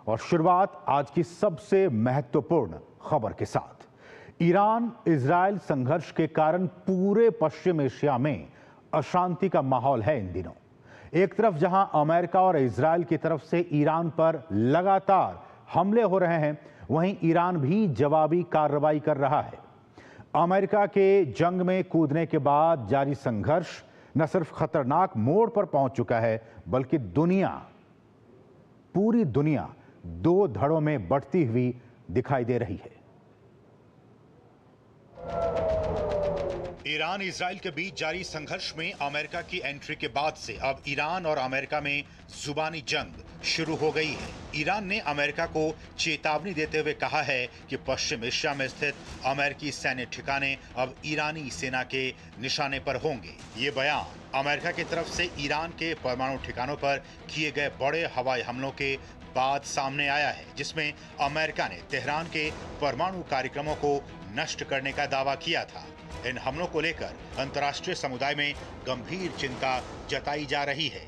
और शुरुआत आज की सबसे महत्वपूर्ण खबर के साथ। ईरान इजराइल संघर्ष के कारण पूरे पश्चिम एशिया में अशांति का माहौल है इन दिनों। एक तरफ जहां अमेरिका और इजराइल की तरफ से ईरान पर लगातार हमले हो रहे हैं, वहीं ईरान भी जवाबी कार्रवाई कर रहा है। अमेरिका के जंग में कूदने के बाद जारी संघर्ष न सिर्फ खतरनाक मोड़ पर पहुंच चुका है, बल्कि पूरी दुनिया दो धड़ों में बढ़ती हुई दिखाई दे रही है। ईरान इजराइल के बीच जारी संघर्ष में अमेरिका की एंट्री के बाद से अब ईरान और अमेरिका में जुबानी जंग शुरू हो गई है। ईरान ने अमेरिका को चेतावनी देते हुए कहा है कि पश्चिम एशिया में स्थित अमेरिकी सैन्य ठिकाने अब ईरानी सेना के निशाने पर होंगे। ये बयान अमेरिका की तरफ से ईरान के परमाणु ठिकानों पर किए गए बड़े हवाई हमलों के बाद सामने आया है, जिसमें अमेरिका ने तेहरान के परमाणु कार्यक्रमों को नष्ट करने का दावा किया था। इन हमलों को लेकर अंतर्राष्ट्रीय समुदाय में गंभीर चिंता जताई जा रही है।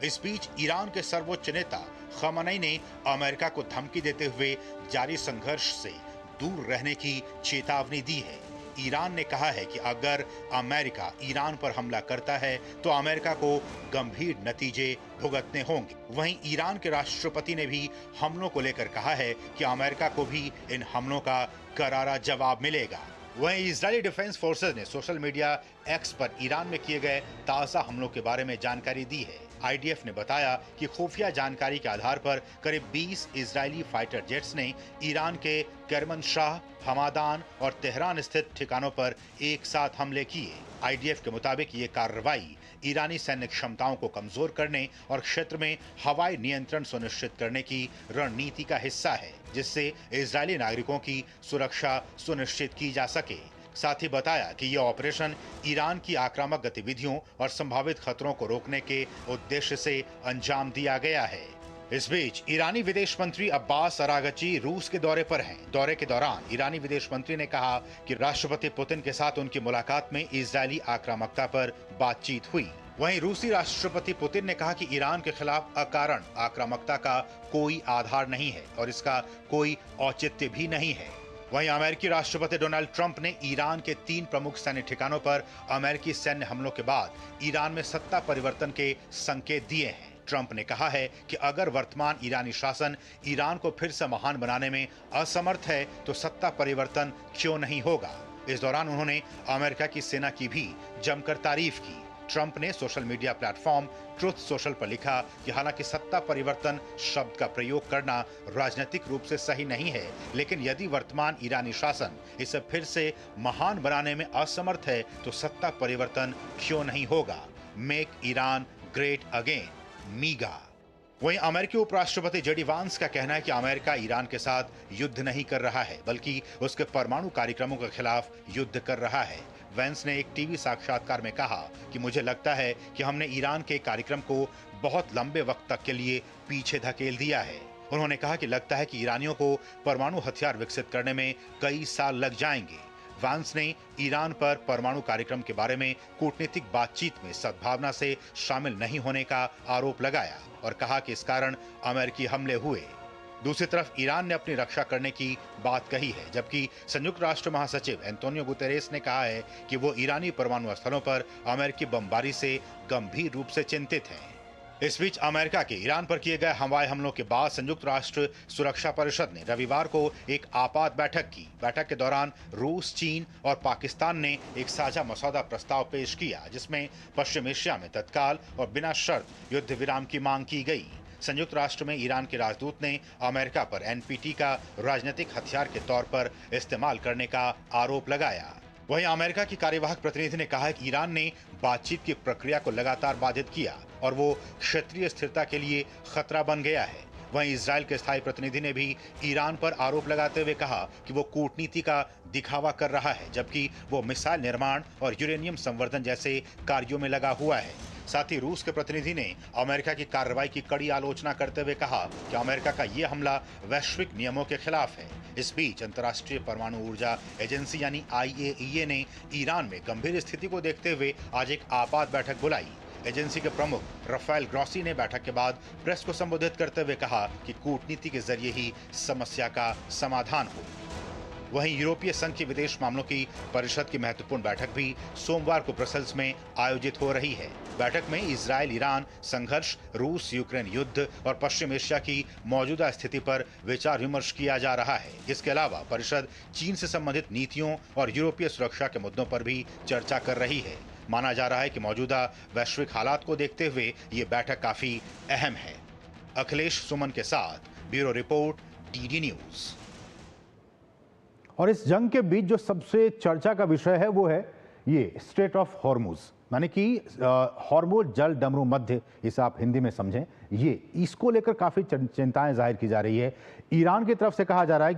इस बीच ईरान के सर्वोच्च नेता खamenei ने अमेरिका को धमकी देते हुए जारी संघर्ष से दूर रहने की चेतावनी दी है। ईरान ने कहा है कि अगर अमेरिका ईरान पर हमला करता है तो अमेरिका को गंभीर नतीजे भुगतने होंगे। वहीं ईरान के राष्ट्रपति ने भी हमलों को लेकर कहा है कि अमेरिका को भी इन हमलों का करारा जवाब मिलेगा। वहीं इजरायली डिफेंस फोर्सेज ने सोशल मीडिया एक्स पर ईरान में किए गए ताज़ा हमलों के बारे में जानकारी दी है। आईडीएफ ने बताया कि खुफिया जानकारी के आधार पर करीब 20 इजरायली फाइटर जेट्स ने ईरान के करमनशाह, हमादान और तेहरान स्थित ठिकानों पर एक साथ हमले किए। आईडीएफ के मुताबिक ये कार्रवाई ईरानी सैन्य क्षमताओं को कमजोर करने और क्षेत्र में हवाई नियंत्रण सुनिश्चित करने की रणनीति का हिस्सा है, जिससे इजरायली नागरिकों की सुरक्षा सुनिश्चित की जा सके। साथ ही बताया कि यह ऑपरेशन ईरान की आक्रामक गतिविधियों और संभावित खतरों को रोकने के उद्देश्य से अंजाम दिया गया है। इस बीच ईरानी विदेश मंत्री अब्बास अरागची रूस के दौरे पर हैं। दौरे के दौरान ईरानी विदेश मंत्री ने कहा कि राष्ट्रपति पुतिन के साथ उनकी मुलाकात में इजरायली आक्रामकता पर बातचीत हुई। वहीं रूसी राष्ट्रपति पुतिन ने कहा कि ईरान के खिलाफ अकारण आक्रामकता का कोई आधार नहीं है और इसका कोई औचित्य भी नहीं है। वहीं अमेरिकी राष्ट्रपति डोनाल्ड ट्रंप ने ईरान के 3 प्रमुख सैन्य ठिकानों पर अमेरिकी सैन्य हमलों के बाद ईरान में सत्ता परिवर्तन के संकेत दिए हैं। ट्रंप ने कहा है कि अगर वर्तमान ईरानी शासन ईरान को फिर से महान बनाने में असमर्थ है तो सत्ता परिवर्तन क्यों नहीं होगा। इस दौरान उन्होंने अमेरिका की सेना की भी जमकर तारीफ की। ट्रंप ने social media platform truth social पर लिखा कि हालांकि सत्ता परिवर्तन शब्द का प्रयोग करना राजनीतिक रूप से सही नहीं है, लेकिन यदि वर्तमान ईरानी शासन इसे फिर से महान बनाने में असमर्थ है तो सत्ता परिवर्तन क्यों नहीं होगा। Make Iran great again, मीगा। वहीं अमेरिकी उपराष्ट्रपति जेडी वांस का कहना है कि अमेरिका ईरान के साथ युद्ध नहीं कर रहा है, बल्कि उसके परमाणु कार्यक्रमों के खिलाफ युद्ध कर रहा है। वेंस ने एक टीवी साक्षात्कार में कहा कि मुझे लगता है कि हमने ईरान के कार्यक्रम को बहुत लंबे वक्त तक के लिए पीछे धकेल दिया है। उन्होंने कहा कि लगता है कि ईरानियों को परमाणु हथियार विकसित करने में कई साल लग जाएंगे। वांस ने ईरान पर परमाणु कार्यक्रम के बारे में कूटनीतिक बातचीत में सद्भावना से शामिल नहीं होने का आरोप लगाया और कहा कि इस कारण अमेरिकी हमले हुए। दूसरी तरफ ईरान ने अपनी रक्षा करने की बात कही है, जबकि संयुक्त राष्ट्र महासचिव एंटोनियो गुतेरेस ने कहा है कि वो ईरानी परमाणु स्थलों पर अमेरिकी बमबारी से गंभीर रूप से चिंतित हैं। इस बीच अमेरिका के ईरान पर किए गए हवाई हमलों के बाद संयुक्त राष्ट्र सुरक्षा परिषद ने रविवार को एक आपात बैठक की। बैठक के दौरान रूस, चीन और पाकिस्तान ने एक साझा मसौदा प्रस्ताव पेश किया, जिसमें पश्चिम एशिया में तत्काल और बिना शर्त युद्ध विराम की मांग की गई। संयुक्त राष्ट्र में ईरान के राजदूत ने अमेरिका पर एनपीटी का राजनीतिक हथियार के तौर पर इस्तेमाल करने का आरोप लगाया। वहीं अमेरिका की कार्यवाहक प्रतिनिधि ने कहा कि ईरान ने बातचीत की प्रक्रिया को लगातार बाधित किया और वो क्षेत्रीय स्थिरता के लिए खतरा बन गया है। वहीं इजराइल के स्थायी प्रतिनिधि ने भी ईरान पर आरोप लगाते हुए कहा कि वो कूटनीति का दिखावा कर रहा है, जबकि वो मिसाइल निर्माण और यूरेनियम संवर्धन जैसे कार्यों में लगा हुआ है। साथ ही रूस के प्रतिनिधि ने अमेरिका की कार्रवाई की कड़ी आलोचना करते हुए कहा कि अमेरिका का ये हमला वैश्विक नियमों के खिलाफ है। इस बीच अंतर्राष्ट्रीय परमाणु ऊर्जा एजेंसी यानी IAEA ने ईरान में गंभीर स्थिति को देखते हुए आज एक आपात बैठक बुलाई। एजेंसी के प्रमुख राफेल ग्रॉसी ने बैठक के बाद प्रेस को संबोधित करते हुए कहा कि कूटनीति के जरिए ही समस्या का समाधान हो। वहीं यूरोपीय संघ की विदेश मामलों की परिषद की महत्वपूर्ण बैठक भी सोमवार को ब्रसेल्स में आयोजित हो रही है। बैठक में इजरायल ईरान संघर्ष, रूस यूक्रेन युद्ध और पश्चिम एशिया की मौजूदा स्थिति पर विचार विमर्श किया जा रहा है। इसके अलावा परिषद चीन से संबंधित नीतियों और यूरोपीय सुरक्षा के मुद्दों पर भी चर्चा कर रही है। माना जा रहा है कि मौजूदा वैश्विक हालात को देखते हुए ये बैठक काफी अहम है। अखिलेश सुमन के साथ ब्यूरो रिपोर्ट, डीडी न्यूज। और इस जंग के बीच जो सबसे चर्चा का विषय है वो है ये स्ट्रेट ऑफ हॉर्मुज, यानी कि हॉर्मुज जल डमरू मध्य, इसे आप हिंदी में समझें। ये इसको लेकर काफी चिंताएं जाहिर की जा रही है। ईरान की तरफ से कहा जा रहा है कि